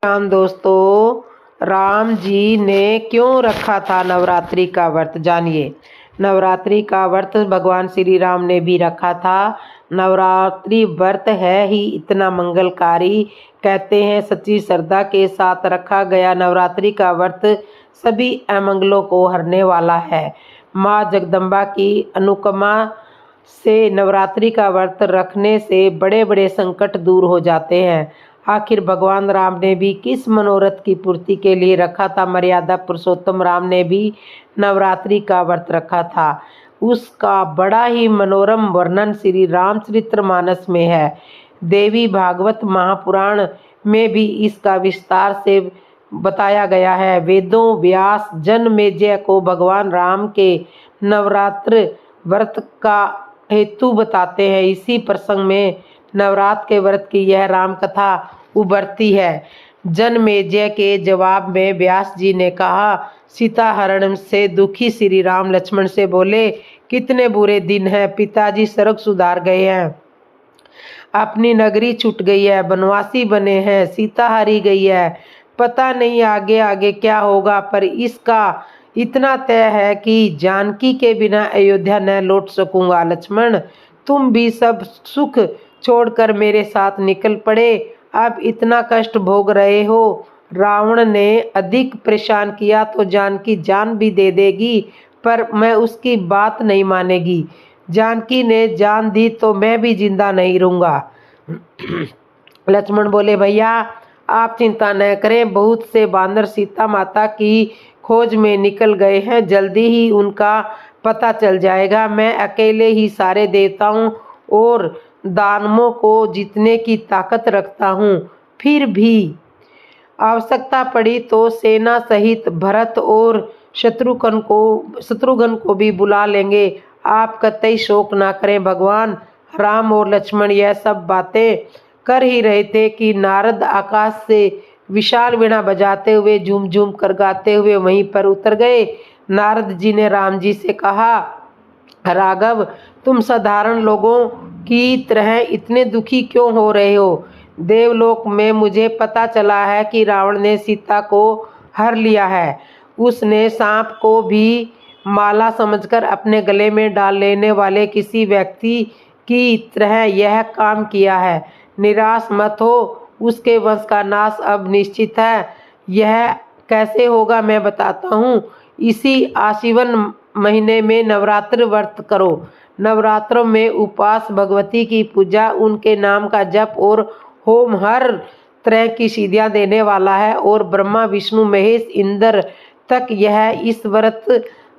राम दोस्तों, राम जी ने क्यों रखा था नवरात्रि का व्रत, जानिए। नवरात्रि का व्रत भगवान श्री राम ने भी रखा था। नवरात्रि व्रत है ही इतना मंगलकारी, कहते हैं सच्ची श्रद्धा के साथ रखा गया नवरात्रि का व्रत सभी अमंगलों को हरने वाला है। माँ जगदम्बा की अनुकंपा से नवरात्रि का व्रत रखने से बड़े बड़े संकट दूर हो जाते हैं। आखिर भगवान राम ने भी किस मनोरथ की पूर्ति के लिए रखा था। मर्यादा पुरुषोत्तम राम ने भी नवरात्रि का व्रत रखा था। उसका बड़ा ही मनोरम वर्णन श्री रामचरितमानस में है। देवी भागवत महापुराण में भी इसका विस्तार से बताया गया है। वेदों व्यास जनमेजय को भगवान राम के नवरात्र व्रत का हेतु बताते हैं। इसी प्रसंग में नवरात्र के व्रत की यह राम कथा उभरती है। जनमेजय के जवाब में व्यास जी ने कहा, सीता हरण से दुखी श्री राम लक्ष्मण से बोले, कितने बुरे दिन हैं। पिताजी सड़क सुधार गए हैं, अपनी नगरी छूट गई है, बनवासी बने हैं, सीता हारी गई है। पता नहीं आगे आगे क्या होगा, पर इसका इतना तय है कि जानकी के बिना अयोध्या न लौट सकूंगा। लक्ष्मण, तुम भी सब सुख छोड़कर मेरे साथ निकल पड़े। अब इतना कष्ट भोग रहे हो, रावण ने अधिक परेशान किया तो जानकी जान भी दे देगी, पर मैं उसकी बात नहीं मानेगी। जानकी ने जान दी तो मैं भी जिंदा नहीं रहूंगा। लक्ष्मण बोले, भैया आप चिंता न करें, बहुत से बानर सीता माता की खोज में निकल गए हैं, जल्दी ही उनका पता चल जाएगा। मैं अकेले ही सारे देवताओं और दानवों को जीतने की ताकत रखता हूँ। फिर भी आवश्यकता पड़ी तो सेना सहित भरत और शत्रुघ्न को भी बुला लेंगे। आप कतई शोक ना करें। भगवान राम और लक्ष्मण यह सब बातें कर ही रहे थे कि नारद आकाश से विशाल वीणा बजाते हुए झूम झूम कर गाते हुए वहीं पर उतर गए। नारद जी ने राम जी से कहा, राघव, तुम साधारण लोगों की तरह इतने दुखी क्यों हो रहे हो। देवलोक में मुझे पता चला है कि रावण ने सीता को हर लिया है। उसने सांप को भी माला समझकर अपने गले में डाल लेने वाले किसी व्यक्ति की तरह यह काम किया है। निराश मत हो, उसके वंश का नाश अब निश्चित है। यह कैसे होगा मैं बताता हूँ। इसी आश्विन महीने में नवरात्र व्रत करो। नवरात्रों में उपवास, भगवती की पूजा, उनके नाम का जप और होम हर तरह की सिद्धियां देने वाला है। और ब्रह्मा विष्णु महेश इंद्र तक यह इस व्रत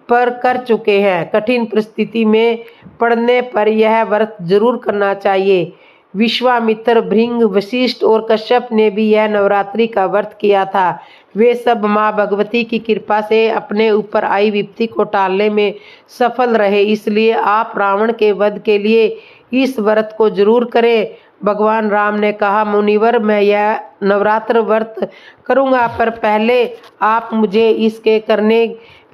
पर कर चुके हैं। कठिन परिस्थिति में पड़ने पर यह व्रत जरूर करना चाहिए। विश्वामित्र, भृंग, वशिष्ठ और कश्यप ने भी यह नवरात्रि का व्रत किया था। वे सब माँ भगवती की कृपा से अपने ऊपर आई विपत्ति को टालने में सफल रहे। इसलिए आप रावण के वध के लिए इस व्रत को जरूर करें। भगवान राम ने कहा, मुनिवर, मैं यह नवरात्र व्रत करूंगा, पर पहले आप मुझे इसके करने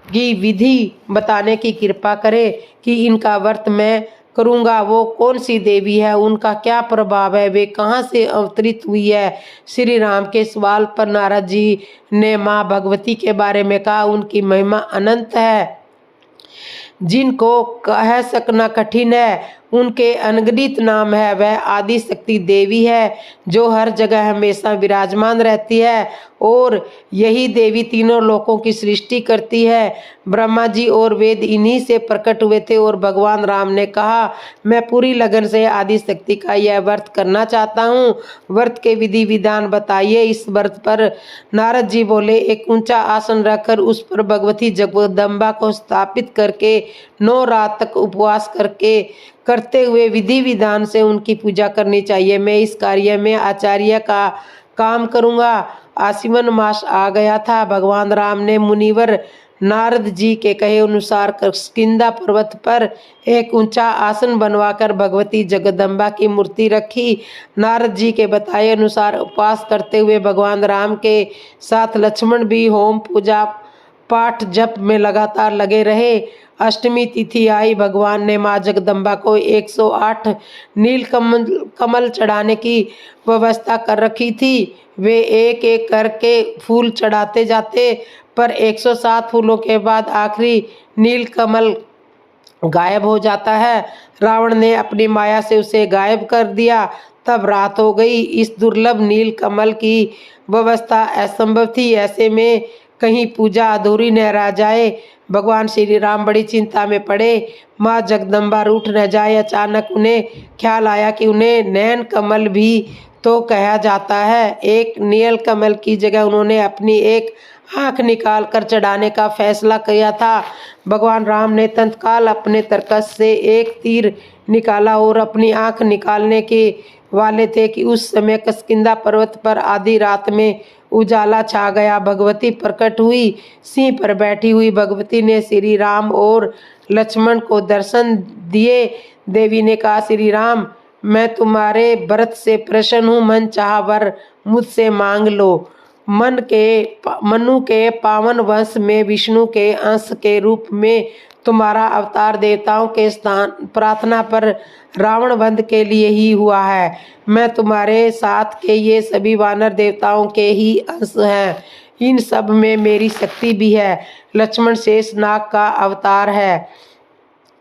की विधि बताने की कृपा करें कि इनका व्रत मैं करूंगा वो कौन सी देवी है, उनका क्या प्रभाव है, वे कहाँ से अवतरित हुई है। श्री राम के सवाल पर नारद जी ने माँ भगवती के बारे में कहा, उनकी महिमा अनंत है, जिनको कह सकना कठिन है। उनके अनगिनत नाम है। वह आदि शक्ति देवी है जो हर जगह हमेशा विराजमान रहती है, और यही देवी तीनों लोकों की सृष्टि करती है। ब्रह्मा जी और वेद इन्हीं से प्रकट हुए थे। और भगवान राम ने कहा, मैं पूरी लगन से आदि शक्ति का यह व्रत करना चाहता हूँ। व्रत के विधि विधान बताइए। इस व्रत पर नारद जी बोले, एक ऊंचा आसन रखकर उस पर भगवती जगदम्बा को स्थापित करके 9 रात तक उपवास करते हुए विधि विधान से उनकी पूजा करनी चाहिए। मैं इस कार्य में आचार्य का काम करूंगा। आश्विन मास आ गया था। भगवान राम ने मुनिवर नारद जी के कहे अनुसार किष्किंधा पर्वत पर एक ऊंचा आसन बनवाकर भगवती जगदम्बा की मूर्ति रखी। नारद जी के बताए अनुसार उपवास करते हुए भगवान राम के साथ लक्ष्मण भी होम पूजा पाठ जप में लगातार लगे रहे। अष्टमी तिथि आई। भगवान ने माँ जगदम्बा को 108 नील कमल चढ़ाने की व्यवस्था कर रखी थी। वे एक एक करके फूल चढ़ाते जाते, पर 107 फूलों के बाद आखिरी नील कमल गायब हो जाता है। रावण ने अपनी माया से उसे गायब कर दिया। तब रात हो गई। इस दुर्लभ नील कमल की व्यवस्था असंभव थी। ऐसे में कहीं पूजा अधूरी न रह जाए। भगवान श्री राम बड़ी चिंता में पड़े। माँ जगदम्बा रूठ न जाए। अचानक उन्हें ख्याल आया कि उन्हें नयन कमल भी तो कहा जाता है। एक नील कमल की जगह उन्होंने अपनी एक आँख निकाल कर चढ़ाने का फैसला किया था। भगवान राम ने तत्काल अपने तरकस से एक तीर निकाला और अपनी आँख निकालने के वाले थे कि उस समय किष्किंधा पर्वत पर आधी रात में उजाला छा गया। भगवती प्रकट हुई। सिंह पर बैठी हुई भगवती ने श्री राम और लक्ष्मण को दर्शन दिए। देवी ने कहा, श्री राम, मैं तुम्हारे व्रत से प्रसन्न हूँ। मन चाहा वर मुझसे मांग लो। मनु के पावन वंश में विष्णु के अंश के रूप में तुम्हारा अवतार देवताओं के स्थान प्रार्थना पर रावण वध के लिए ही हुआ है। मैं तुम्हारे साथ के ये सभी वानर देवताओं के ही अंश हैं। इन सब में मेरी शक्ति भी है। लक्ष्मण शेषनाग का अवतार है।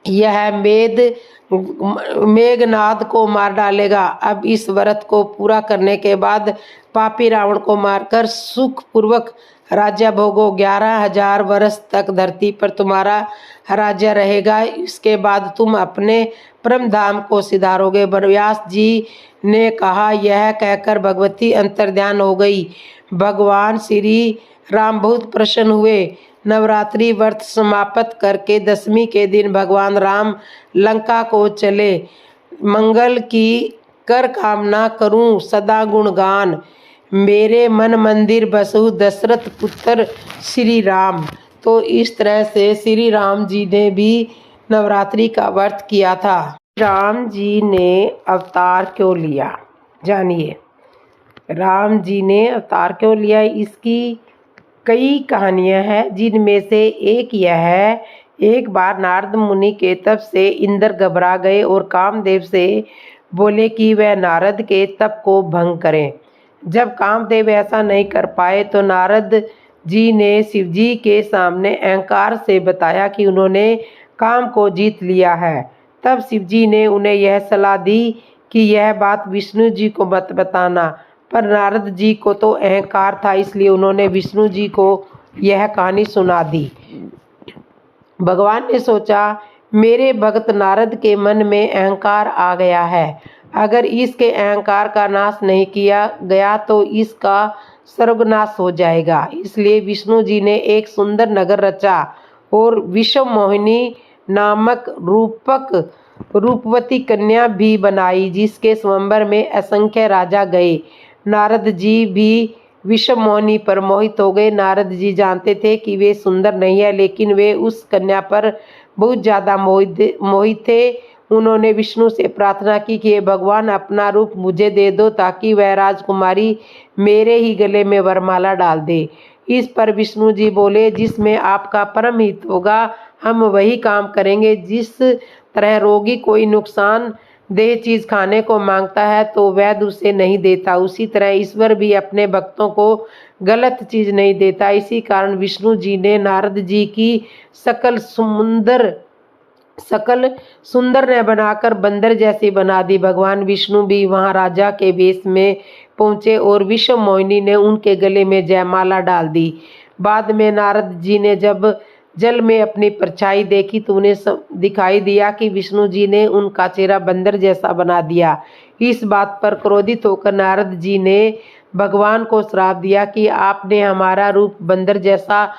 यह मेघनाद को मार डालेगा। अब इस व्रत को पूरा करने के बाद पापी रावण को मारकर सुखपूर्वक राज्य भोगो। 11,000 वर्ष तक धरती पर तुम्हारा राज्य रहेगा। इसके बाद तुम अपने परम धाम को सिधारोगे। व्यास जी ने कहा। यह कहकर भगवती अंतर्ध्यान हो गई। भगवान श्री राम बहुत प्रसन्न हुए। नवरात्रि व्रत समाप्त करके दशमी के दिन भगवान राम लंका को चले। मंगल की कर कामना करूं सदा गुणगान, मेरे मन मंदिर बसहु दशरथ पुत्र श्री राम। तो इस तरह से श्री राम जी ने भी नवरात्रि का व्रत किया था। राम जी ने अवतार क्यों लिया, जानिए। राम जी ने अवतार क्यों लिया, इसकी कई कहानियां हैं, जिनमें से एक यह है। एक बार नारद मुनि के तप से इंद्र घबरा गए और कामदेव से बोले कि वह नारद के तप को भंग करें। जब कामदेव ऐसा नहीं कर पाए तो नारद जी ने शिवजी के सामने अहंकार से बताया कि उन्होंने काम को जीत लिया है। तब शिवजी ने उन्हें यह सलाह दी कि यह बात विष्णु जी को मत बताना, पर नारद जी को तो अहंकार था, इसलिए उन्होंने विष्णु जी को यह कहानी सुना दी। भगवान ने सोचा, मेरे भक्त नारद के मन में अहंकार आ गया है। अगर इसके अहंकार का नाश नहीं किया गया तो इसका सर्वनाश हो जाएगा। इसलिए विष्णु जी ने एक सुंदर नगर रचा और विश्व मोहिनी नामक रूपवती कन्या भी बनाई, जिसके स्वयंवर में असंख्य राजा गए। नारद जी भी विश्व मोहिनी पर मोहित हो गए। नारद जी जानते थे कि वे सुंदर नहीं है, लेकिन वे उस कन्या पर बहुत ज़्यादा मोहित थे। उन्होंने विष्णु से प्रार्थना की कि हे भगवान, अपना रूप मुझे दे दो ताकि वह राजकुमारी मेरे ही गले में वरमाला डाल दे। इस पर विष्णु जी बोले, जिसमें आपका परम हित होगा हम वही काम करेंगे। जिस तरह रोगी कोई नुकसान देह चीज खाने को मांगता है तो वैद्य उसे नहीं देता, उसी तरह ईश्वर भी अपने भक्तों को गलत चीज नहीं देता। इसी कारण विष्णु जी ने नारद जी की सकल सुंदर ने बनाकर बंदर जैसी बना दी। भगवान विष्णु भी वहां राजा के वेश में पहुंचे और विश्व मोहिनी ने उनके गले में जयमाला डाल दी। बाद में नारद जी ने जब जल में अपनी परछाई देखी तो उन्हें दिखाई दिया कि विष्णु जी ने उनका चेहरा बंदर जैसा बना दिया। इस बात पर क्रोधित होकर नारद जी ने भगवान को श्राप दिया कि आपने हमारा रूप बंदर जैसा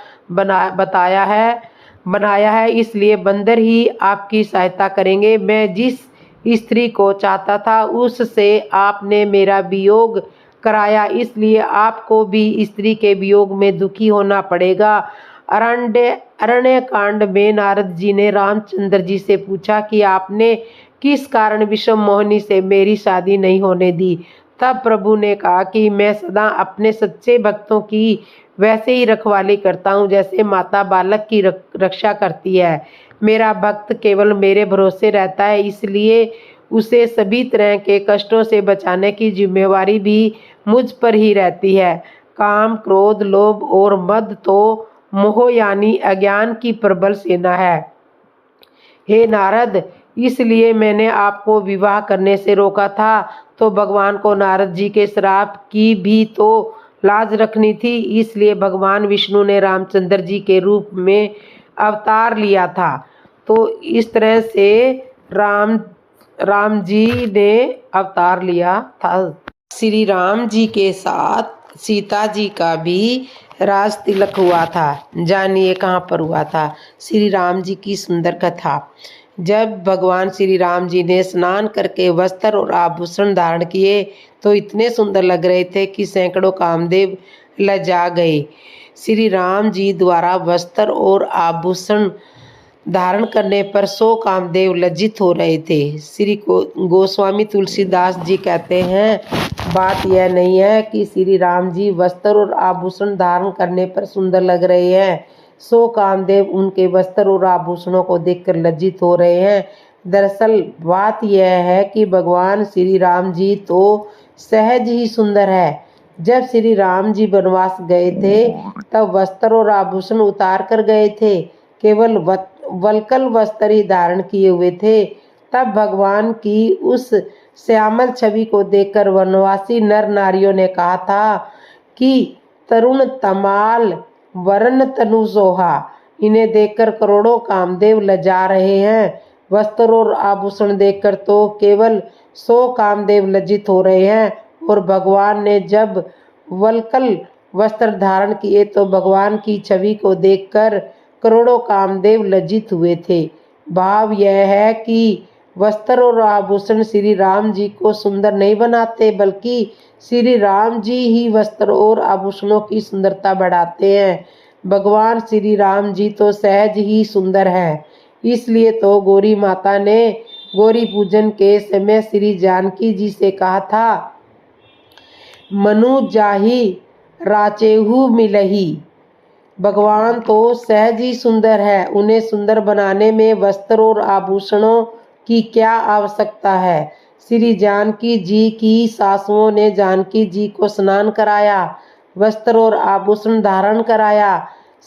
बनाया है, इसलिए बंदर ही आपकी सहायता करेंगे। मैं जिस स्त्री को चाहता था उससे आपने मेरा वियोग कराया, इसलिए आपको भी स्त्री के वियोग में दुखी होना पड़ेगा। अरण्य कांड में नारद जी ने रामचंद्र जी से पूछा कि आपने किस कारण विश्व मोहिनी से मेरी शादी नहीं होने दी। तब प्रभु ने कहा कि मैं सदा अपने सच्चे भक्तों की वैसे ही रखवाली करता हूँ जैसे माता बालक की रक्षा करती है। मेरा भक्त केवल मेरे भरोसे रहता है, इसलिए उसे सभी तरह के कष्टों से बचाने की जिम्मेवारी भी मुझ पर ही रहती है। काम, क्रोध, लोभ और मद तो मोह यानी अज्ञान की प्रबल सेना है। हे नारद, इसलिए मैंने आपको विवाह करने से रोका था, तो भगवान को नारद जी के श्राप की भी तो लाज रखनी थी, इसलिए भगवान विष्णु ने रामचंद्र जी के रूप में अवतार लिया था। तो इस तरह से राम जी ने अवतार लिया था। श्री राम जी के साथ सीता जी का भी राज तिलक हुआ था। जानिए कहाँ पर हुआ था। श्री राम जी की सुंदर कथा। जब भगवान श्री राम जी ने स्नान करके वस्त्र और आभूषण धारण किए तो इतने सुंदर लग रहे थे कि सैकड़ों कामदेव लजा गए। श्री राम जी द्वारा वस्त्र और आभूषण धारण करने पर 100 कामदेव लज्जित हो रहे थे। श्री गोस्वामी तुलसीदास जी कहते हैं, बात यह नहीं है कि श्री राम जी वस्त्र और आभूषण धारण करने पर सुंदर लग रहे हैं, 100 कामदेव उनके वस्त्र और आभूषणों को देखकर लज्जित हो रहे हैं। दरअसल बात यह है कि भगवान श्री राम जी तो सहज ही सुंदर है। जब श्री राम जी वनवास गए थे तब वस्त्र और आभूषण उतार कर गए थे, केवल वल्कल वस्त्र ही धारण किए हुए थे। तब भगवान की उस श्यामल छवि को देखकर वनवासी नर नारियों ने कहा था कि तरुण तमाल वरण तनु सोहा। इन्हें देखकर करोड़ों कामदेव लजा रहे हैं। वस्त्र और आभूषण देखकर तो केवल 100 कामदेव लज्जित हो रहे हैं, और भगवान ने जब वल्कल वस्त्र धारण किए तो भगवान की छवि को देखकर करोड़ों कामदेव लज्जित हुए थे। भाव यह है कि वस्त्र और आभूषण श्री राम जी को सुंदर नहीं बनाते, बल्कि श्री राम जी ही वस्त्र और आभूषणों की सुंदरता बढ़ाते हैं। भगवान श्री राम जी तो सहज ही सुंदर है। इसलिए तो गौरी माता ने गौरी पूजन के समय श्री जानकी जी से कहा था, मनु जाहि राचेहु मिलही। भगवान तो सहज ही सुंदर है, उन्हें सुंदर बनाने में वस्त्र और आभूषणों की क्या आवश्यकता है। श्री जानकी जी की सासुओं ने जानकी जी को स्नान कराया, वस्त्र और आभूषण धारण कराया।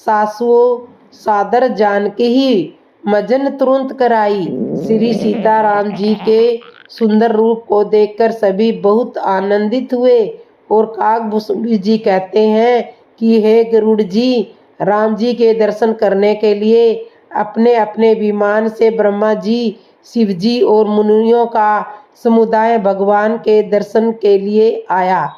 सासुओं सादर जानकी ही मजन तुरंत कराई। श्री सीताराम जी के सुंदर रूप को देखकर सभी बहुत आनंदित हुए, और काकभूषणी जी कहते हैं कि हे गरुड़ जी, राम जी के दर्शन करने के लिए अपने अपने विमान से ब्रह्मा जी, शिव जी और मुनियों का समुदाय भगवान के दर्शन के लिए आया।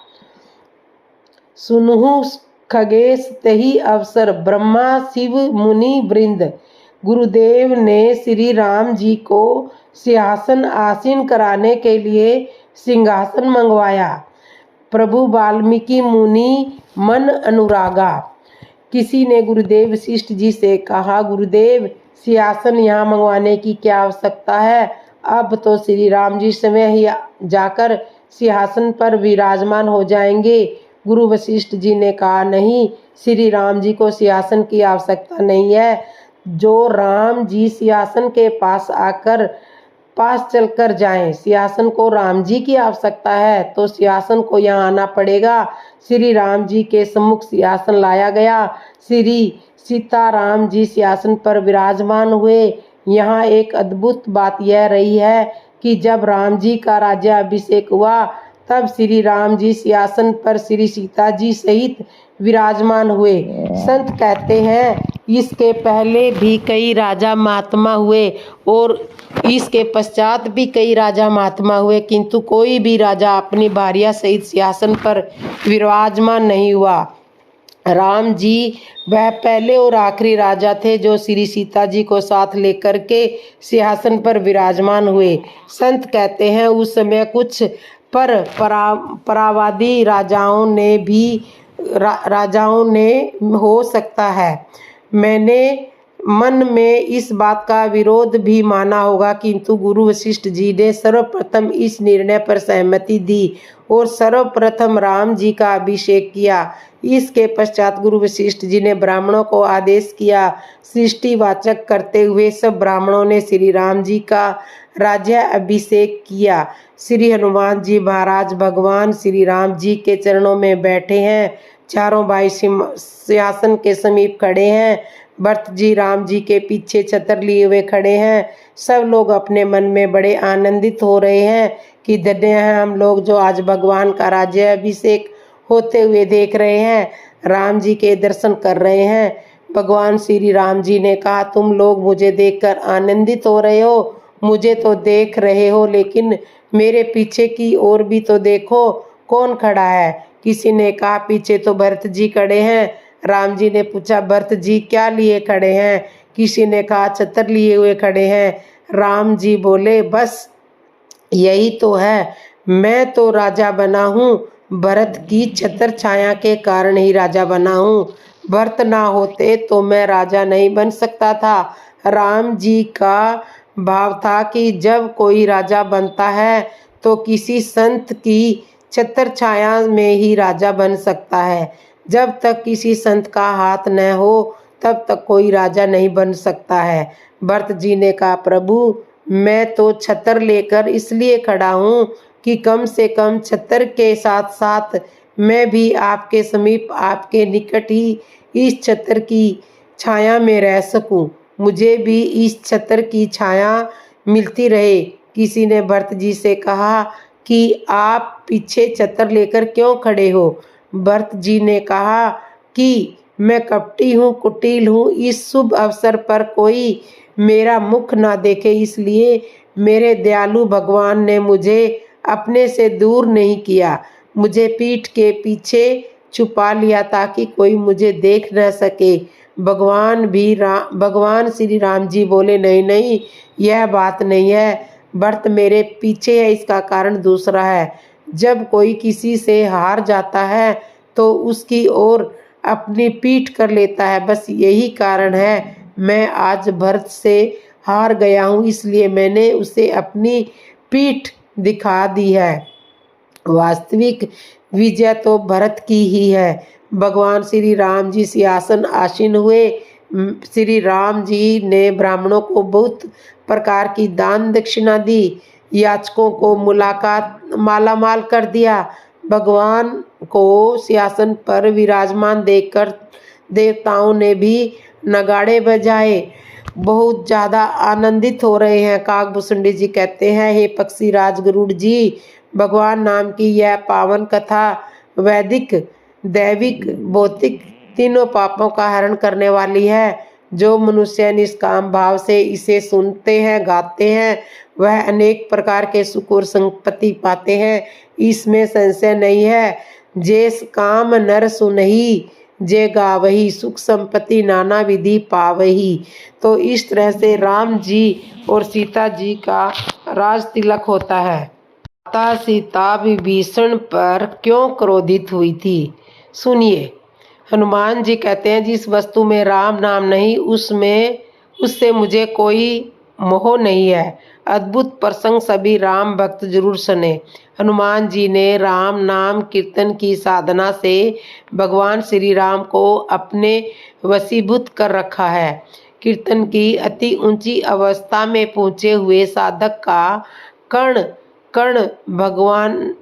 सुनहु खगेश तही अवसर, ब्रह्मा शिव मुनि वृंद। गुरुदेव ने श्री राम जी को सिंहासन आसीन कराने के लिए सिंहासन मंगवाया। प्रभु वाल्मीकि मुनि मन अनुरागा। किसी ने गुरुदेव वशिष्ठ जी से कहा, गुरुदेव सिंहासन यहाँ मंगवाने की क्या आवश्यकता है, अब तो श्री राम जी स्वयं ही जाकर सिंहासन पर विराजमान हो जाएंगे। गुरु वशिष्ठ जी ने कहा, नहीं, श्री राम जी को सिंहासन की आवश्यकता नहीं है। जो राम जी सिंहासन के पास चलकर जाएं। सिंहासन को राम जी की आवश्यकता है तो सिंहासन को यहाँ आना पड़ेगा। श्री राम जी के सम्मुख सिंहासन लाया गया। श्री सीताराम जी सिंहासन पर विराजमान हुए। यहाँ एक अद्भुत बात यह रही है कि जब राम जी का राज्याभिषेक हुआ तब श्री राम जी सिंहासन पर श्री सीता जी सहित विराजमान हुए। संत कहते हैं इसके पहले भी कई राजा महात्मा हुए और इसके पश्चात भी कई राजा महात्मा हुए, किंतु कोई भी राजा अपनी भार्या सहित सिंहासन पर विराजमान नहीं हुआ। राम जी वह पहले और आखिरी राजा थे जो श्री सीता जी को साथ लेकर के सिंहासन पर विराजमान हुए। संत कहते हैं उस समय कुछ परावादी राजाओं ने हो सकता है। मैंने मन में इस बात का विरोध भी माना होगा, किंतु गुरु वशिष्ठ जी ने सर्वप्रथम इस निर्णय पर सहमति दी और सर्वप्रथम राम जी का अभिषेक किया। इसके पश्चात गुरु वशिष्ठ जी ने ब्राह्मणों को आदेश किया। सृष्टिवाचक करते हुए सब ब्राह्मणों ने श्री राम जी का राज्य अभिषेक किया। श्री हनुमान जी महाराज भगवान श्री राम जी के चरणों में बैठे हैं। चारों भाई सिंहासन के समीप खड़े हैं। भरत जी राम जी के पीछे छत्र लिए हुए खड़े हैं। सब लोग अपने मन में बड़े आनंदित हो रहे हैं कि धन्य हैं हम लोग जो आज भगवान का राज्य अभिषेक होते हुए देख रहे हैं, राम जी के दर्शन कर रहे हैं। भगवान श्री राम जी ने कहा, तुम लोग मुझे देखकर आनंदित हो रहे हो, मुझे तो देख रहे हो, लेकिन मेरे पीछे की ओर भी तो देखो कौन खड़ा है। किसी ने कहा, पीछे तो भरत जी खड़े हैं। राम जी ने पूछा, भरत जी क्या लिए खड़े हैं? किसी ने कहा, छत्र लिए हुए खड़े हैं। राम जी बोले, बस यही तो है, मैं तो राजा बना हूँ, भरत की छत्र छाया के कारण ही राजा बना हूँ। भरत ना होते तो मैं राजा नहीं बन सकता था। राम जी का भाव था कि जब कोई राजा बनता है तो किसी संत की छत्र छाया में ही राजा बन सकता है। जब तक किसी संत का हाथ न हो तब तक कोई राजा नहीं बन सकता है। भरत जी ने कहा, प्रभु मैं तो छत्र लेकर इसलिए खड़ा हूँ कि कम से कम छत्र के साथ साथ मैं भी आपके समीप, आपके निकट ही इस छत्र की छाया में रह सकूं। मुझे भी इस छत्र की छाया मिलती रहे। किसी ने भरत जी से कहा कि आप पीछे छत्र लेकर क्यों खड़े हो? भरत जी ने कहा कि मैं कपटी हूँ, कुटिल हूँ, इस शुभ अवसर पर कोई मेरा मुख ना देखे, इसलिए मेरे दयालु भगवान ने मुझे अपने से दूर नहीं किया, मुझे पीठ के पीछे छुपा लिया ताकि कोई मुझे देख न सके। भगवान श्री राम जी बोले, नहीं नहीं, यह बात नहीं है। भरत मेरे पीछे है, इसका कारण दूसरा है। जब कोई किसी से हार जाता है तो उसकी ओर अपनी पीठ कर लेता है, बस यही कारण है। मैं आज भरत से हार गया हूँ, इसलिए मैंने उसे अपनी पीठ दिखा दी है। वास्तविक विजय तो भरत की ही है। भगवान श्री राम जी सिंहासन आसीन हुए। श्री राम जी ने ब्राह्मणों को बहुत प्रकार की दान दक्षिणा दी, याचकों को मालामाल कर दिया। भगवान को सिंहासन पर विराजमान देखकर देवताओं ने भी नगाड़े बजाए, बहुत ज़्यादा आनंदित हो रहे हैं। काकभूषुंडी जी कहते हैं, हे पक्षीराज गरुड़ जी, भगवान नाम की यह पावन कथा वैदिक, दैविक, भौतिक तीनों पापों का हरण करने वाली है। जो मनुष्य निष्काम भाव से इसे सुनते हैं, गाते हैं, वह अनेक प्रकार के सुख और संपत्ति पाते हैं, इसमें संशय नहीं है। जेस काम नर सुनही, जे गावही, सुख संपत्ति नाना विधि पावही। तो इस तरह से राम जी और सीता जी का राज तिलक होता है। माता सीता विभीषण पर क्यों क्रोधित हुई थी, सुनिए। हनुमान जी कहते हैं, जिस वस्तु में राम नाम नहीं उससे मुझे कोई मोह नहीं है। अद्भुत प्रसंग सभी राम भक्त जरूर सुने। हनुमान जी ने राम नाम कीर्तन की साधना से भगवान श्री राम को अपने वशीभूत कर रखा है। कीर्तन की अति ऊंची अवस्था में पहुँचे हुए साधक का कण कण भगवान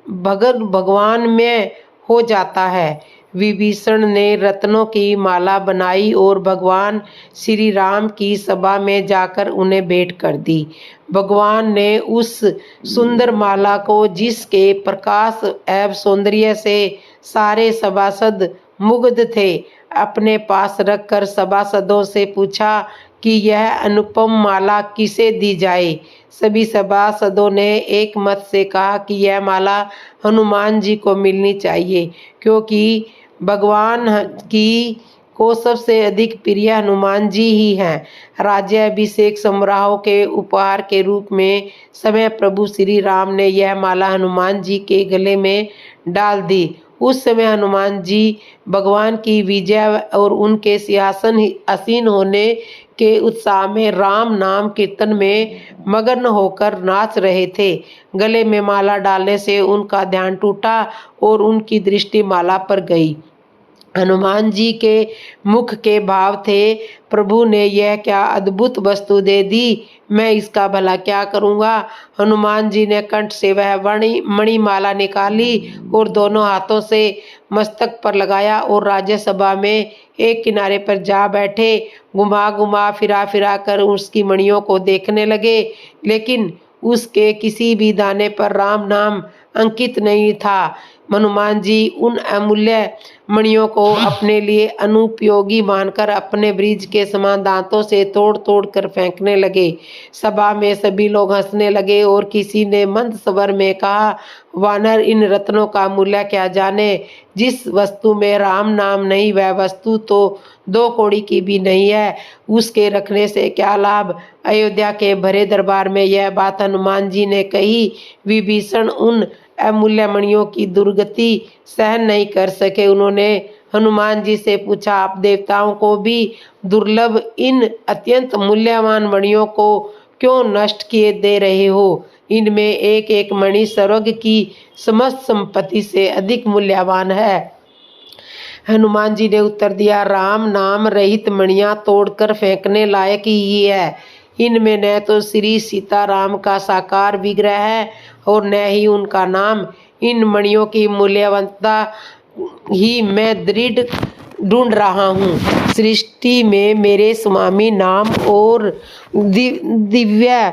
में हो जाता है। विभीषण ने रत्नों की माला बनाई और भगवान श्री राम की सभा में जाकर उन्हें भेंट कर दी। भगवान ने उस सुंदर माला को, जिसके प्रकाश एवं सौंदर्य से सारे सभासद मुग्ध थे, अपने पास रखकर सभासदों से पूछा कि यह अनुपम माला किसे दी जाए। सभी सभासदों ने एक मत से कहा कि यह माला हनुमान जी को मिलनी चाहिए, क्योंकि भगवान को सबसे अधिक प्रिय हनुमान जी ही हैं। राज्याभिषेक समारोह के उपहार के रूप में समय प्रभु श्री राम ने यह माला हनुमान जी के गले में डाल दी। उस समय हनुमान जी भगवान की विजय और उनके सिंहासन आसीन होने के उत्साह में राम नाम कीर्तन में मग्न होकर नाच रहे थे। गले में माला डालने से उनका ध्यान टूटा और उनकी दृष्टि माला पर गई। हनुमान जी के मुख के भाव थे, प्रभु ने यह क्या अद्भुत वस्तु दे दी, मैं इसका भला क्या करूँगा। हनुमान जी ने कंठ से वह मणिमाला निकाली और दोनों हाथों से मस्तक पर लगाया और राज्यसभा में एक किनारे पर जा बैठे। घुमा घुमा फिरा फिरा कर उसकी मणियों को देखने लगे, लेकिन उसके किसी भी दाने पर राम नाम अंकित नहीं था। हनुमान जी उन अमूल्य मणियों को अपने लिए अनुपयोगी मानकर अपने ब्रिज के समान दांतों से तोड़ तोड़ कर फेंकने लगे। सभा में सभी लोग हंसने लगे और किसी ने मंद स्वर में कहा, वानर इन रत्नों का मूल्य क्या जाने। जिस वस्तु में राम नाम नहीं वह वस्तु तो 2 कौड़ी की भी नहीं है, उसके रखने से क्या लाभ। अयोध्या के भरे दरबार में यह बात हनुमान जी ने कही। विभीषण उन अमूल्य मणियों की दुर्गति सहन नहीं कर सके। उन्होंने हनुमान जी से पूछा, आप देवताओं को भी दुर्लभ इन अत्यंत मूल्यवान मणियों को क्यों नष्ट किए दे रहे हो। इनमें एक एक मणि स्वर्ग की समस्त संपत्ति से अधिक मूल्यवान है। हनुमान जी ने उत्तर दिया, राम नाम रहित मणियां तोड़कर फेंकने लायक ही है। इनमें न तो श्री सीताराम का साकार विग्रह है और न ही उनका नाम। इन मणियों की मूल्यवंतता ही मैं दृढ़ ढूंढ रहा हूँ। सृष्टि में मेरे स्वामी नाम और दिव्य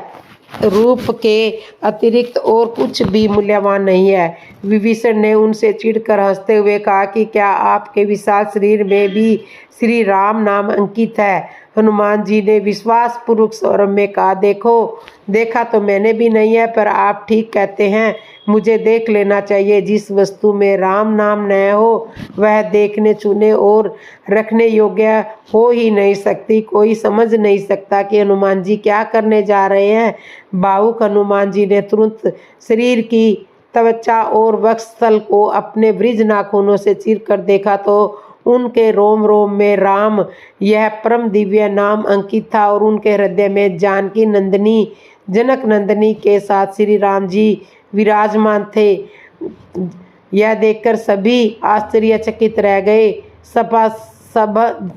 रूप के अतिरिक्त और कुछ भी मूल्यवान नहीं है। विभीषण ने उनसे चिढ़कर हंसते हुए कहा कि क्या आपके विशाल शरीर में भी श्री राम नाम अंकित है। हनुमान जी ने विश्वासपूर्वक स्वर में कहा, देखा तो मैंने भी नहीं है, पर आप ठीक कहते हैं, मुझे देख लेना चाहिए। जिस वस्तु में राम नाम न हो वह देखने चुने और रखने योग्य हो ही नहीं सकती। कोई समझ नहीं सकता कि हनुमान जी क्या करने जा रहे हैं। भावुक हनुमान जी ने तुरंत शरीर की त्वचा और वक्षस्थल को अपने ब्रिज नाखूनों से चीर कर देखा तो उनके रोम रोम में राम यह परम दिव्य नाम अंकित था और उनके हृदय में जानकी नंदिनी जनक नंदिनी के साथ श्री राम जी विराजमान थे। यह देखकर सभी आश्चर्यचकित रह गए।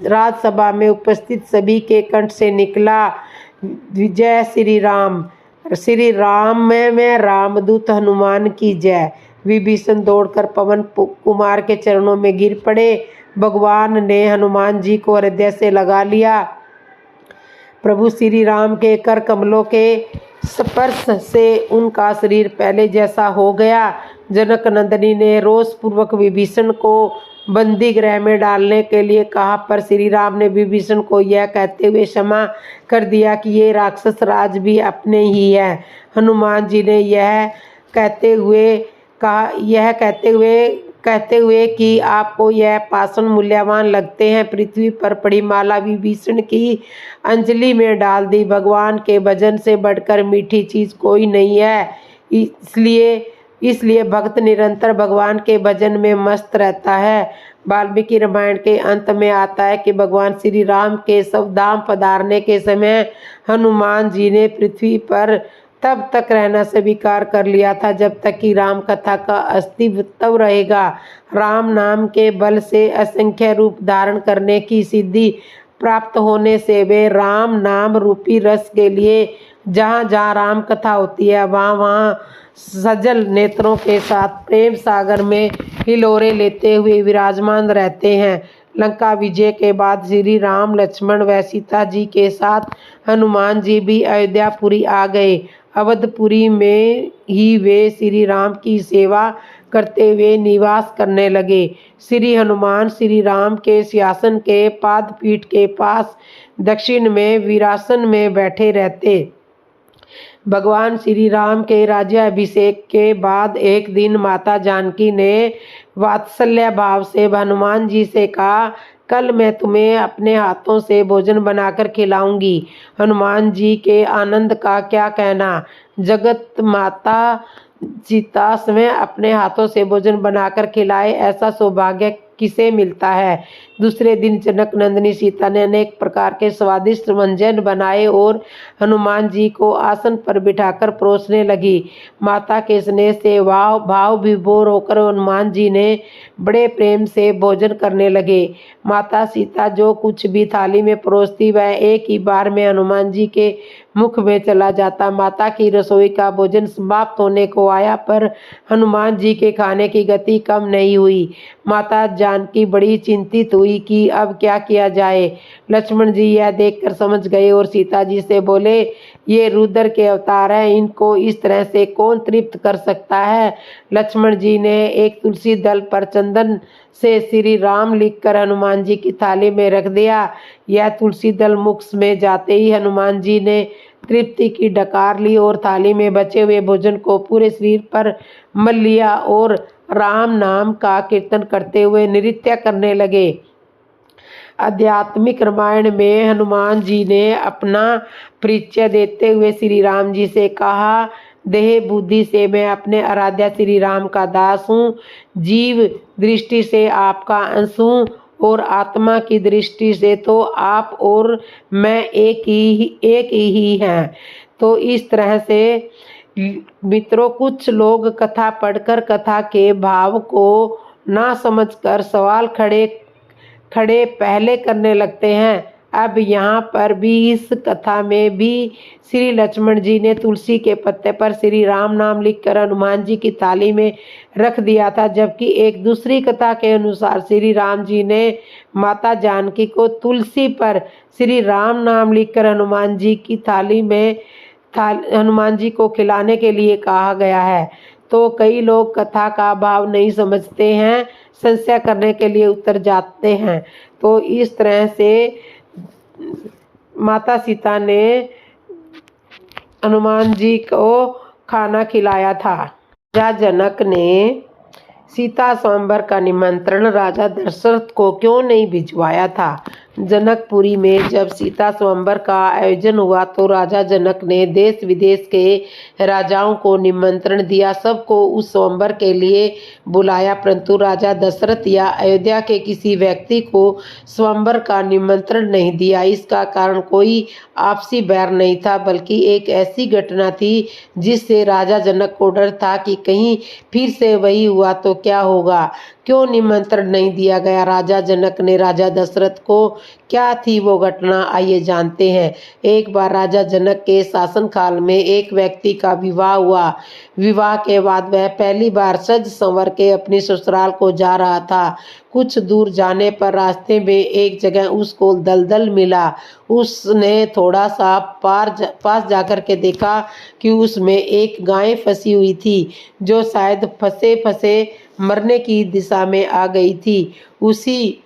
राजसभा में उपस्थित सभी के कंठ से निकला, जय श्री राम। श्री राम में रामदूत हनुमान की जय। विभीषण दौड़कर पवन कुमार के चरणों में गिर पड़े। भगवान ने हनुमान जी को हृदय से लगा लिया। प्रभु श्री राम के कर कमलों के स्पर्श से उनका शरीर पहले जैसा हो गया। जनक नंदिनी ने रोषपूर्वक विभीषण को बंदी गृह में डालने के लिए कहा, पर श्री राम ने विभीषण को यह कहते हुए क्षमा कर दिया कि ये राक्षस राज भी अपने ही है। हनुमान जी ने यह कहते हुए कि आपको यह पाषाण मूल्यवान लगते हैं, पृथ्वी पर पड़ी माला विभीषण की अंजलि में डाल दी। भगवान के भजन से बढ़कर मीठी चीज कोई नहीं है। इसलिए भक्त निरंतर भगवान के भजन में मस्त रहता है। वाल्मीकि रामायण के अंत में आता है कि भगवान श्री राम के स्वधाम पधारने के समय हनुमान जी ने पृथ्वी पर तब तक रहना स्वीकार कर लिया था जब तक कि राम कथा का अस्तित्व रहेगा। राम नाम के बल से असंख्य रूप धारण करने की सिद्धि प्राप्त होने से वे राम नाम रूपी रस के लिए जहाँ जहाँ राम कथा होती है वहाँ सजल नेत्रों के साथ प्रेम सागर में हिलोरे लेते हुए विराजमान रहते हैं। लंका विजय के बाद श्री राम लक्ष्मण व सीता जी के साथ हनुमान जी भी अयोध्यापुरी आ गए। अवधपुरी में ही वे श्री राम की सेवा करते हुए निवास करने लगे। श्री हनुमान श्री राम के सिंहासन के पादपीठ के पास दक्षिण में वीरासन में बैठे रहते। भगवान श्री राम के राज्याभिषेक के बाद एक दिन माता जानकी ने वात्सल्य भाव से हनुमान जी से कहा, कल मैं तुम्हें अपने हाथों से भोजन बनाकर खिलाऊंगी। हनुमान जी के आनंद का क्या कहना। जगत माता सीता स्वयं अपने हाथों से भोजन बनाकर खिलाए, ऐसा सौभाग्य किसे मिलता है। दूसरे दिन जनक नंदिनी सीता ने अनेक प्रकार के स्वादिष्ट व्यंजन बनाए और हनुमान जी को आसन पर बिठाकर परोसने लगी। माता के स्नेह से भाव विभोर होकर हनुमान जी ने बड़े प्रेम से भोजन करने लगे। माता सीता जो कुछ भी थाली में परोसती वह एक ही बार में हनुमान जी के मुख में चला जाता। माता की रसोई का भोजन समाप्त होने को आया पर हनुमान जी के खाने की गति कम नहीं हुई। माता जानकी बड़ी चिंतित हुई कि अब क्या किया जाए। लक्ष्मण जी यह देखकर समझ गए और सीता जी से बोले, ये रुद्र के अवतार हैं, इनको इस तरह से कौन तृप्त कर सकता है। लक्ष्मण जी ने एक तुलसी दल पर चंदन से श्री राम लिखकर हनुमान जी की थाली में रख दिया। यह तुलसी दल मुख में जाते ही हनुमान जी ने तृप्ति की डकार ली और थाली में बचे हुए भोजन को पूरे शरीर पर मल लिया और राम नाम का कीर्तन करते हुए नृत्य करने लगे। आध्यात्मिक रामायण में हनुमान जी ने अपना परिचय देते हुए श्री राम जी से कहा, देह बुद्धि से मैं अपने आराध्य श्री राम का दास हूँ, जीव दृष्टि से आपका अंश हूँ और आत्मा की दृष्टि से तो आप और मैं एक ही हैं। तो इस तरह से मित्रों, कुछ लोग कथा पढ़कर कथा के भाव को ना समझकर सवाल खड़े पहले करने लगते हैं। अब यहाँ पर भी इस कथा में भी श्री लक्ष्मण जी ने तुलसी के पत्ते पर श्री राम नाम लिखकर हनुमान जी की थाली में रख दिया था, जबकि एक दूसरी कथा के अनुसार श्री राम जी ने माता जानकी को तुलसी पर श्री राम नाम लिखकर हनुमान जी की थाली में हनुमान जी को खिलाने के लिए कहा गया है। तो कई लोग कथा का भाव नहीं समझते हैं, संशय करने के लिए उतर जाते हैं। तो इस तरह से माता सीता ने हनुमान जी को खाना खिलाया था। राजा जनक ने सीता स्वयंवर का निमंत्रण राजा दशरथ को क्यों नहीं भिजवाया था। जनकपुरी में जब सीता स्वयंवर का आयोजन हुआ तो राजा जनक ने देश विदेश के राजाओं को निमंत्रण दिया, सबको उस स्वयंवर के लिए बुलाया, परंतु राजा दशरथ या अयोध्या के किसी व्यक्ति को स्वयंवर का निमंत्रण नहीं दिया। इसका कारण कोई आपसी बैर नहीं था, बल्कि एक ऐसी घटना थी जिससे राजा जनक को डर था कि कहीं फिर से वही हुआ तो क्या होगा। क्यों निमंत्रण नहीं दिया गया राजा जनक ने राजा दशरथ को? क्या थी वो घटना, आइए जानते हैं। एक बार राजा जनक के शासनकाल में एक व्यक्ति का विवाह हुआ। विवाह के बाद वह पहली बार सज संवर के अपने ससुराल को जा रहा था। कुछ दूर जाने पर रास्ते में एक जगह उसको दलदल मिला। उसने थोड़ा सा पास जाकर के देखा कि उसमें एक गाय फंसी हुई थी, जो शायद फंसे फंसे मरने की दिशा में आ गई थी। उसी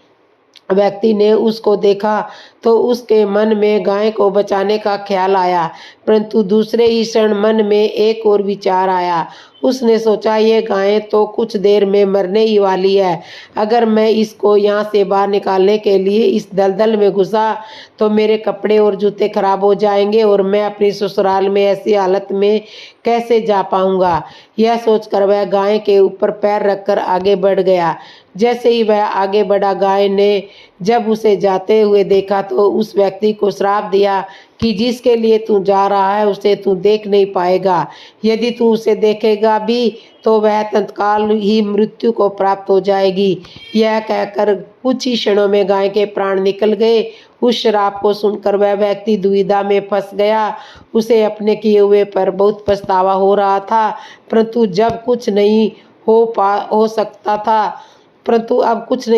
व्यक्ति ने उसको देखा तो उसके मन में गाय को बचाने का ख्याल आया, परंतु दूसरे ही क्षण मन में एक और विचार आया। उसने सोचा, ये गाय तो कुछ देर में मरने ही वाली है, अगर मैं इसको यहाँ से बाहर निकालने के लिए इस दलदल में घुसा तो मेरे कपड़े और जूते खराब हो जाएंगे और मैं अपनी ससुराल में ऐसी हालत में कैसे जा पाऊंगा। यह सोचकर वह गाय के ऊपर पैर रखकर आगे बढ़ गया। जैसे ही वह आगे बढ़ा, गाय ने जब उसे जाते हुए देखा तो उस व्यक्ति को श्राप दिया कि जिसके लिए तू जा रहा है उसे तू देख नहीं पाएगा। यदि तू उसे देखेगा भी तो वह तत्काल ही मृत्यु को प्राप्त हो जाएगी। यह कहकर कुछ ही क्षणों में गाय के प्राण निकल गए। उस श्राप को सुनकर वह व्यक्ति दुविधा में फंस गया। उसे अपने किए हुए पर बहुत पछतावा हो रहा था, परंतु अब कुछ नहीं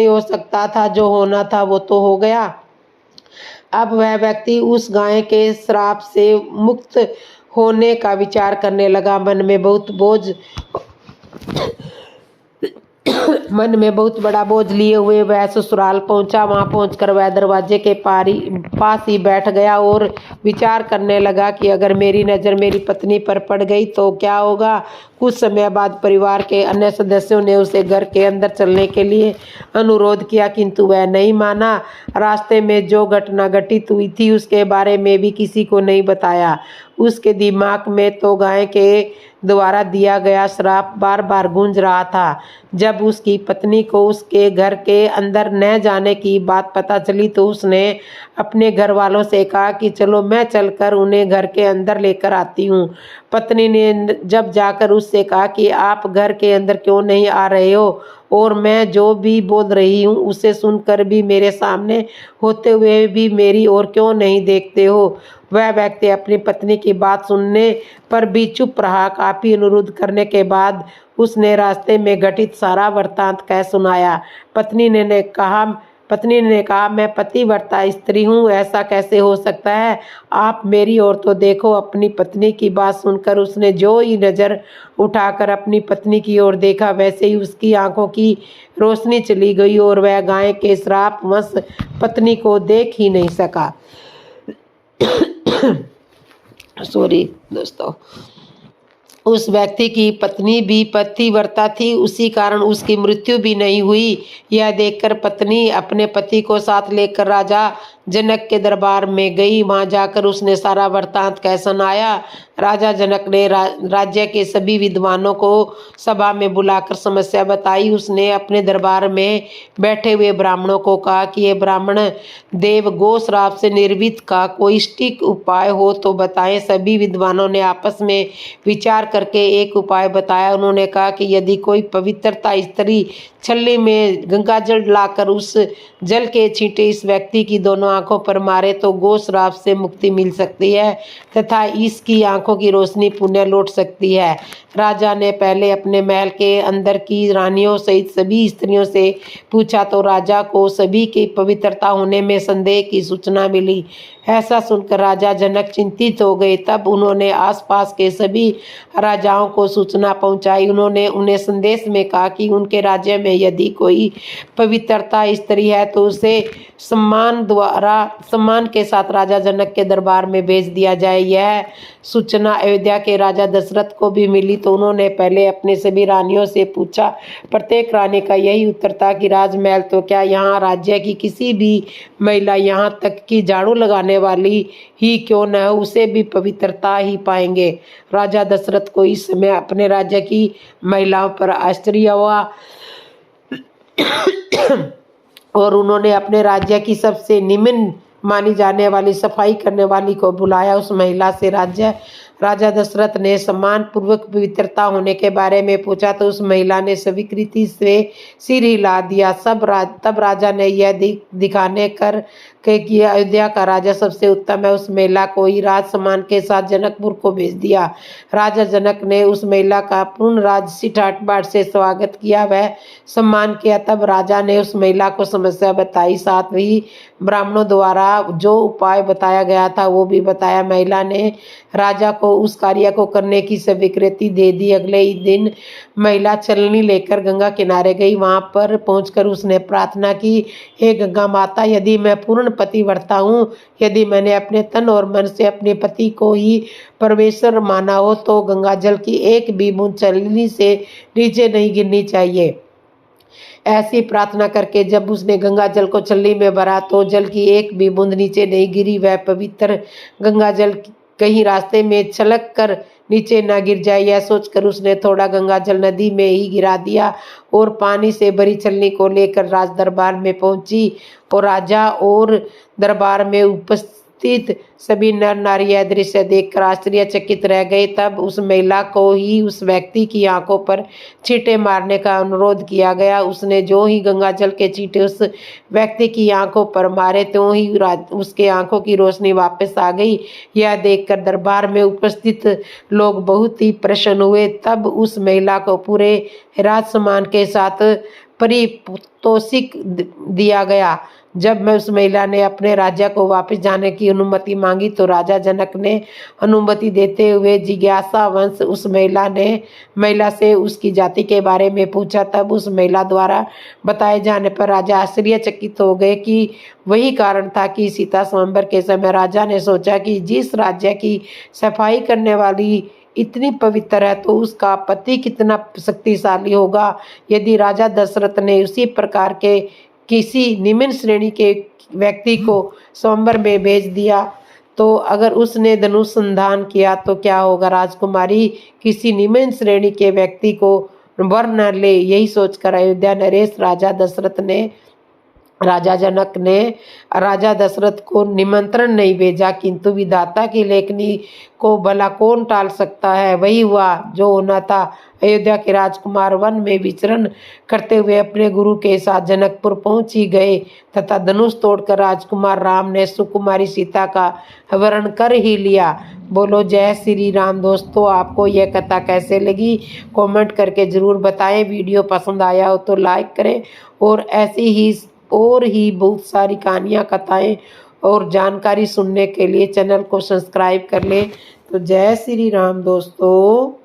हो सकता था। जो होना था वो तो हो गया। अब वह व्यक्ति उस गाय के श्राप से मुक्त होने का विचार करने लगा। मन में बहुत बड़ा बोझ लिए हुए वह ससुराल पहुंचा। वहां पहुंचकर वह दरवाजे के पास ही बैठ गया और विचार करने लगा कि अगर मेरी नज़र मेरी पत्नी पर पड़ गई तो क्या होगा। कुछ समय बाद परिवार के अन्य सदस्यों ने उसे घर के अंदर चलने के लिए अनुरोध किया, किंतु वह नहीं माना। रास्ते में जो घटना घटित हुई थी उसके बारे में भी किसी को नहीं बताया। उसके दिमाग में तो गाय के द्वारा दिया गया श्राप बार बार गूंज रहा था। जब उसकी पत्नी को उसके घर के अंदर न जाने की बात पता चली तो उसने अपने घर वालों से कहा कि चलो मैं चलकर उन्हें घर के अंदर लेकर आती हूँ। पत्नी ने जब जाकर उससे कहा कि आप घर के अंदर क्यों नहीं आ रहे हो, और मैं जो भी बोल रही हूँ उसे सुनकर भी मेरे सामने होते हुए भी मेरी ओर क्यों नहीं देखते हो। वह व्यक्ति अपनी पत्नी की बात सुनने पर भी चुप रहा। काफ़ी अनुरोध करने के बाद उसने रास्ते में घटित सारा वृत्तांत कह सुनाया। पत्नी ने कहा मैं पतिव्रता स्त्री हूँ, ऐसा कैसे हो सकता है। आप मेरी ओर तो देखो। अपनी पत्नी की बात सुनकर उसने जो ही नज़र उठाकर अपनी पत्नी की ओर देखा, वैसे ही उसकी आंखों की रोशनी चली गई और वह गाय के श्रापवश पत्नी को देख ही नहीं सका। सॉरी दोस्तों। उस व्यक्ति की पत्नी भी पतिव्रता थी, उसी कारण उसकी मृत्यु भी नहीं हुई। यह देखकर पत्नी अपने पति को साथ लेकर राजा जनक के दरबार में गई। वहां जाकर उसने सारा वृत्तांत कह सुनाया। राजा जनक ने राज्य के सभी विद्वानों को सभा में बुलाकर समस्या बताई। उसने अपने दरबार में बैठे हुए ब्राह्मणों को कहा कि ये ब्राह्मण देव गो श्राप से निर्वित का कोई सटीक उपाय हो तो बताएं। सभी विद्वानों ने आपस में विचार करके एक उपाय बताया। उन्होंने कहा कि यदि कोई पवित्रता स्त्री छल्ली में गंगा जल लाकर उस जल के छींटे इस व्यक्ति की दोनों आंखों पर मारे तो गो श्राप से मुक्ति मिल सकती है तथा इसकी आंखों की रोशनी पुनः लौट सकती है। राजा ने पहले अपने महल के अंदर की रानियों सहित सभी स्त्रियों से पूछा तो राजा को सभी की पवित्रता होने में संदेह की सूचना मिली। ऐसा सुनकर राजा जनक चिंतित हो गए। तब उन्होंने आसपास के सभी राजाओं को सूचना पहुंचाई। उन्होंने उन्हें संदेश में कहा कि उनके राज्य में यदि कोई पवित्रता स्त्री है तो उसे सम्मान के साथ राजा जनक के दरबार में भेज दिया जाए। यह सूचना अयोध्या के राजा दशरथ को भी मिली तो उन्होंने पहले अपने सभी रानियों से पूछा। प्रत्येक रानी का यही उत्तर था कि राजमहल तो क्या, यहाँ राज्य की किसी भी महिला, यहाँ तक कि झाड़ू लगाने वाली ही क्यों न हो, उसे भी पवित्रता ही पाएंगे। राजा दशरथ को इस समय अपने राज्य की महिलाओं पर आश्चर्य हुआ और उन्होंने अपने राज्य की सबसे निम्न मानी जाने वाली सफाई करने वाली को बुलाया। उस महिला से राजा दशरथ ने सम्मान पूर्वक पवित्रता होने के बारे में पूछा तो उस महिला ने स्वीकृति से सिर हिला दिया। तब राजा ने यह दिखाने कर कि अयोध्या का राजा सबसे उत्तम है, उस महिला को ही राज सम्मान के साथ जनकपुर को भेज दिया। राजा जनक ने उस महिला का पूर्ण राजसी ठाट बाट से स्वागत किया, वह सम्मान किया। तब राजा ने उस महिला को समस्या बताई, साथ ही ब्राह्मणों द्वारा जो उपाय बताया गया था वो भी बताया। महिला ने राजा को उस कार्य को करने की स्वीकृति दे दी। अगले ही दिन महिला चलनी लेकर गंगा किनारे गई। वहां पर पहुंचकर उसने प्रार्थना की, हे गंगा माता, यदि मैं पूर्ण पतिव्रता हूँ, यदि मैंने अपने तन और मन से अपने पति को ही परमेश्वर माना हो तो गंगा जल की एक भी बूंद चलनी से नीचे नहीं गिरनी चाहिए। ऐसी प्रार्थना करके जब उसने गंगा जल को छलनी में भरा तो जल की एक भी बूंद नीचे नहीं गिरी। वह पवित्र गंगा जल कहीं रास्ते में छलक कर नीचे न गिर जाए, यह सोचकर उसने थोड़ा गंगा जल नदी में ही गिरा दिया और पानी से भरी छलनी को लेकर राज दरबार में पहुंची। और राजा और दरबार में उपस्थित सभी नर नारी यह दृश्य देखकर आश्चर्यचकित रह गए। तब उस महिला को ही उस व्यक्ति की आंखों पर छींटे मारने का अनुरोध किया गया। उसने जो ही गंगा जल के छींटे उस व्यक्ति की आंखों पर मारे तो ही उसके आंखों की रोशनी वापस आ गई। यह देखकर दरबार में उपस्थित लोग बहुत ही प्रसन्न हुए। तब उस महिला को पूरे राजसम्मान के साथ परितोषिक दिया गया। जब मैं उस महिला ने अपने राज्य को वापस जाने की अनुमति मांगी तो राजा जनक ने अनुमति देते हुए जिज्ञासावश उस महिला से उसकी जाति के बारे में पूछा। तब उस महिला द्वारा बताए जाने पर राजा आश्चर्यचकित हो गए कि वही कारण था कि सीता स्वयंवर के समय राजा ने सोचा कि जिस राज्य की सफाई करने वाली इतनी पवित्र है तो उसका पति कितना शक्तिशाली होगा। यदि राजा दशरथ ने उसी प्रकार के किसी निम्न श्रेणी के व्यक्ति को स्वयंवर में भेज दिया तो अगर उसने धनुषंधान किया तो क्या होगा। राजकुमारी किसी निम्न श्रेणी के व्यक्ति को वर न ले, यही सोचकर अयोध्या नरेश राजा जनक ने राजा दशरथ को निमंत्रण नहीं भेजा, किंतु विधाता की लेखनी को भला कौन टाल सकता है। वही हुआ जो होना था। अयोध्या के राजकुमार वन में विचरण करते हुए अपने गुरु के साथ जनकपुर पहुंच ही गए तथा धनुष तोड़कर राजकुमार राम ने सुकुमारी सीता का वरण कर ही लिया। बोलो जय श्री राम। दोस्तों, आपको यह कथा कैसे लगी कमेंट करके ज़रूर बताएं। वीडियो पसंद आया हो तो लाइक करें और ऐसी ही बहुत सारी कहानियाँ, कथाएं और जानकारी सुनने के लिए चैनल को सब्सक्राइब कर लें। तो जय श्री राम दोस्तों।